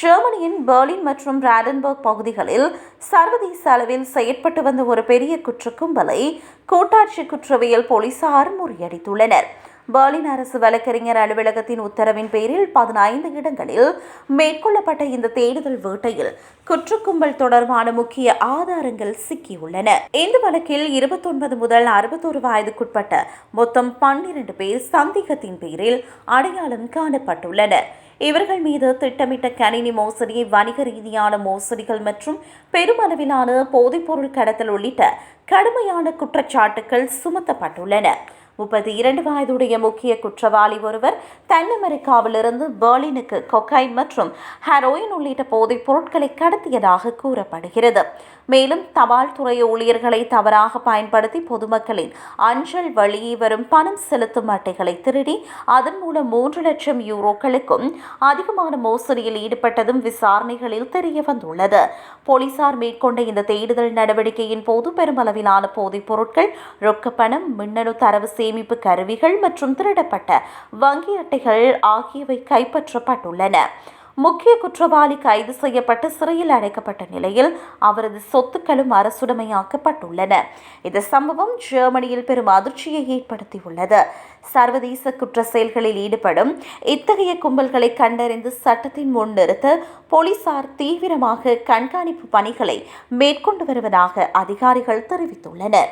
ஜெர்மனியின் பெர்லின் மற்றும் பிராண்டன்பர்க் பகுதிகளில் சர்வதேச அளவில் செயற்பட்டு வந்த ஒரு பெரிய குற்றக்கும்பலை கூட்டாட்சி குற்றவியல் போலீசார் முறியடித்துள்ளனர். பெர்லின் அரசு வழக்கறிஞர் அலுவலகத்தின் உத்தரவின் பேரில் 15 இடங்களில் மேற்கொள்ளப்பட்ட இந்த தேடுதல் வேட்டையில் குற்றக்கும்பல் தொடர்பான முக்கிய ஆதாரங்கள் சிக்கியுள்ளன. இந்த வழக்கில் 29 முதல் 61 வயதுக்குட்பட்ட மொத்தம் 12 பேர் சந்தேகத்தின் பேரில் அடையாளம் காணப்பட்டுள்ளனர். இவர்கள் மீது திட்டமிட்ட கணினி மோசடி, வணிக ரீதியான மோசடிகள் மற்றும் பெருமளவிலான போதைப்பொருள் கடத்தல் உள்ளிட்ட கடுமையான குற்றச்சாட்டுகள் சுமத்தப்பட்டுள்ளன. 32 வயதுடைய முக்கிய குற்றவாளி ஒருவர் தென் அமெரிக்காவிலிருந்து பெர்லினுக்கு கொக்கைன் மற்றும் ஹெரோயின் உள்ளிட்ட போதைப் பொருட்களை கடத்தியதாக கூறப்படுகிறது. மேலும் தபால் துறை ஊழியர்களை தவறாக பயன்படுத்தி பொதுமக்களின் அஞ்சல் வழியே வரும் பணம் செலுத்தும் அட்டைகளை திருடி அதன் மூலம் 3 லட்சம் யூரோக்களுக்கும் அதிகமான மோசடியில் ஈடுபட்டதும் விசாரணைகளில் தெரிய வந்துள்ளது. போலீசார் மேற்கொண்ட இந்த தேடுதல் நடவடிக்கையின் போது பெருமளவிலான போதைப் பொருட்கள், ரொக்கப்பணம், மின்னணு தரவு சேமிப்பு கருவிகள் மற்றும் திருடப்பட்ட வங்கி அட்டைகள் ஆகியவை கைப்பற்றப்பட்டுள்ளன. முக்கிய குற்றவாளி கைது செய்யப்பட்டு சிறையில் அடைக்கப்பட்ட நிலையில் அவரது சொத்துக்களும் அரசுடைமையாக்கப்பட்டுள்ளன. இந்த சம்பவம் ஜெர்மனியில் பெரும் அதிர்ச்சியை ஏற்படுத்தியுள்ளது. சர்வதேச குற்ற செயல்களில் ஈடுபடும் இத்தகைய கும்பல்களை கண்டறிந்து சட்டத்தின் முன் நிறுத்த போலீசார் தீவிரமாக கண்காணிப்பு பணிகளை மேற்கொண்டு வருவதாக அதிகாரிகள் தெரிவித்துள்ளனர்.